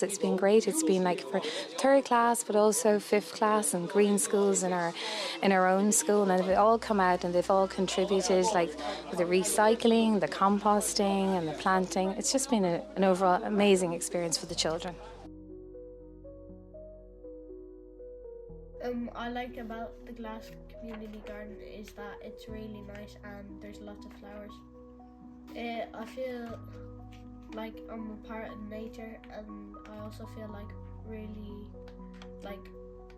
It's been great. It's been like for third class, but also fifth class and green schools in our own school, and they've all come out and they've all contributed, like with the recycling, the composting, and the planting. It's just been an overall amazing experience for the children. I like about the Glass Community Garden is that it's really nice and there's lots of flowers. I feel like I'm a part of nature, and I also feel like really like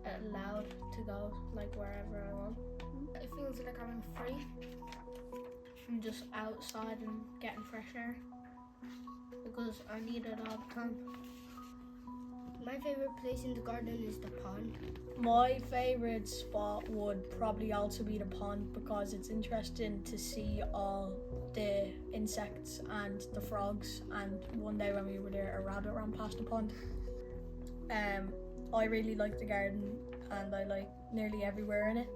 allowed to go like wherever I want. It feels like I'm free. I'm just outside and getting fresh air because I need it all the time. My favourite place in the garden is the pond. My favourite spot would probably also be the pond because it's interesting to see all the insects and the frogs, and one day when we were there a rabbit ran past the pond. I really like the garden and I like nearly everywhere in it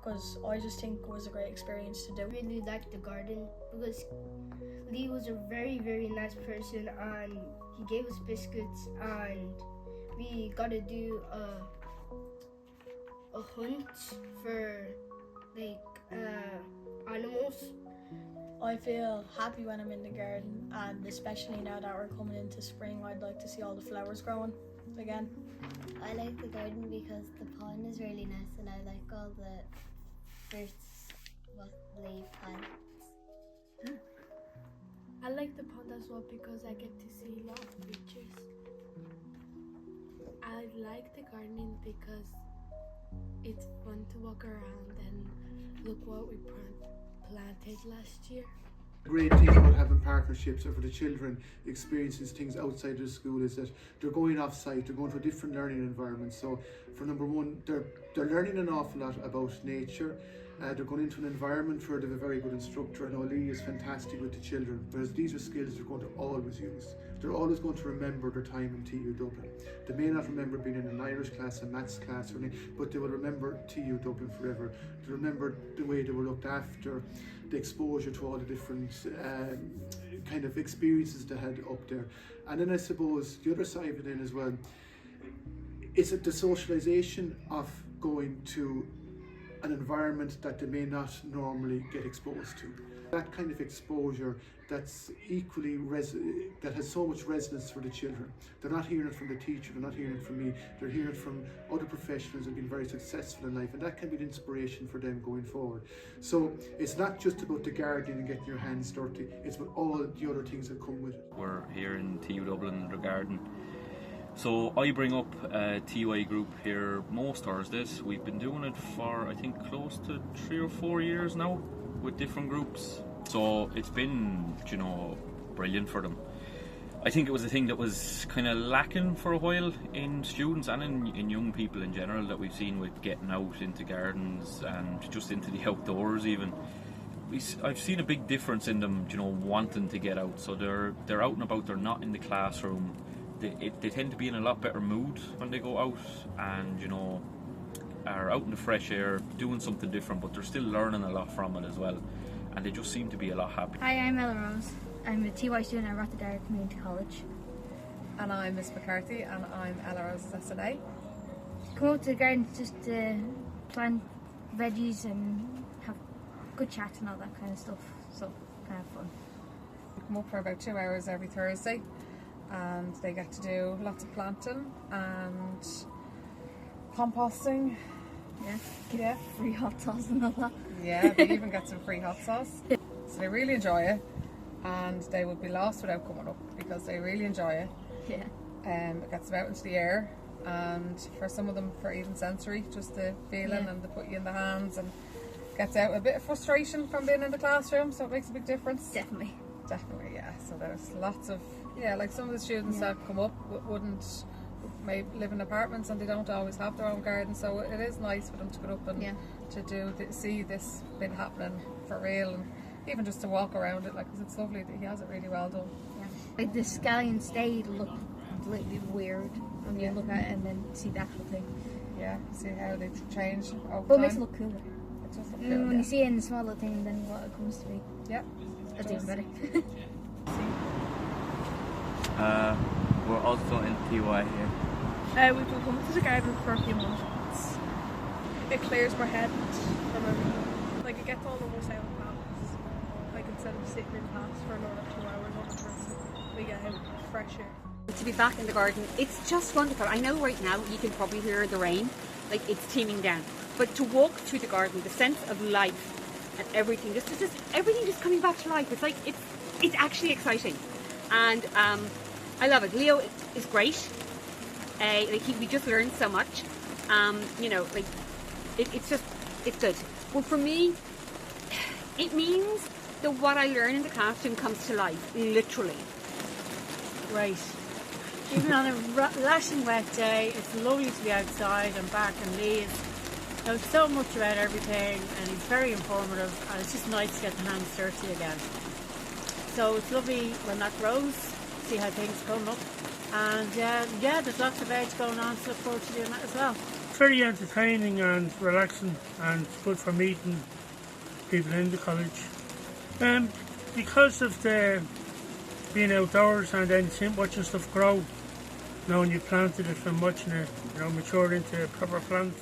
because I just think it was a great experience to do. I really like the garden because Lee was a very, very nice person and he gave us biscuits, and we got to do a hunt for like animals. I feel happy when I'm in the garden, and especially now that we're coming into spring, I'd like to see all the flowers growing again. I like the garden because the pond is really nice and I like all the fruits, leaf plants. I like the pond as well because I get to see a lot of creatures. I like the gardening because it's fun to walk around and look what we planted last year. The great thing about having partnerships for the children experiences things outside their school is that they're going off site, they're going to a different learning environment. So for number one, they're learning an awful lot about nature. They're going into an environment where they have a very good instructor, and Oli is fantastic with the children, whereas these are skills they're going to always use. They're always going to remember their time in TU Dublin. They may not remember being in an Irish class, a maths class, or anything, but they will remember TU Dublin forever. They remember the way they were looked after, the exposure to all the different kind of experiences they had up there. And then I suppose the other side of it then as well is the socialisation of going to an environment that they may not normally get exposed to. That kind of exposure that's equally that has so much resonance for the children. They're not hearing it from the teacher, they're not hearing it from me, they're hearing it from other professionals who have been very successful in life, and that can be an inspiration for them going forward. So it's not just about the gardening and getting your hands dirty, it's about all the other things that come with it. We're here in TU Dublin in the garden. So I bring up a TUI group here most Thursdays. We've been doing it for I think close to 3 or 4 years now with different groups. So it's been, brilliant for them. I think it was a thing that was kind of lacking for a while in students and in young people in general that we've seen with getting out into gardens and just into the outdoors even. I've seen a big difference in them, wanting to get out. So they're out and about, they're not in the classroom. They tend to be in a lot better mood when they go out and, are out in the fresh air, doing something different, but they're still learning a lot from it as well. And they just seem to be a lot happier. Hi, I'm Ella Rose. I'm a TY student at Rotterdam Community College. And I'm Miss McCarthy, and I'm Ella Rose's SNA. Come out to the garden just to plant veggies and have good chats and all that kind of stuff. So, kind of fun. We come up for about 2 hours every Thursday, and they get to do lots of planting and composting. Yeah, free hot sauce and all that. Yeah, they even get some free hot sauce. So they really enjoy it, and they would be lost without coming up because they really enjoy it. Yeah. It gets them out into the air, and for some of them for even sensory, just the feeling and the put you in the hands, and gets out a bit of frustration from being in the classroom, so it makes a big difference. Definitely, yeah. So there's lots of, like some of the students that come up wouldn't maybe live in apartments and they don't always have their own garden, so it is nice for them to go up and to see this been happening for real, and even just to walk around it, because it's lovely that he has it really well done. Yeah. Like the scallion stayed look completely weird when you look at it and then see the actual thing. Yeah, see how they change over But time. it makes it look cooler. It does look cool, when you see it in the smaller thing than what it comes to be. Yeah. That's even better. we're also in TY here. We've been coming to the garden for a few months. It clears my head from everything. Like, it gets all of us out of class. Like, instead of sitting in class for another 2 hours on the person, we get out fresh air. To be back in the garden, it's just wonderful. I know right now you can probably hear the rain, like it's teeming down. But to walk through the garden, the sense of life and everything, just everything just coming back to life. It's like it's actually exciting, and I love it. Leo is great. We just learned so much. You know, like it's good. Well, for me, it means that what I learn in the classroom comes to life, literally. Great. Even on a lashing wet day, it's lovely to be outside and back, and Lee knows so much about everything, and he's very informative, and it's just nice to get the hands dirty again. So it's lovely when that grows, see how things come up, and yeah, there's lots of veg going on, so look forward to doing that as well. It's very entertaining and relaxing, and good for meeting people in the college. Because of the being outdoors and then watching stuff grow, now when you planted it and watching it, mature into a proper plant.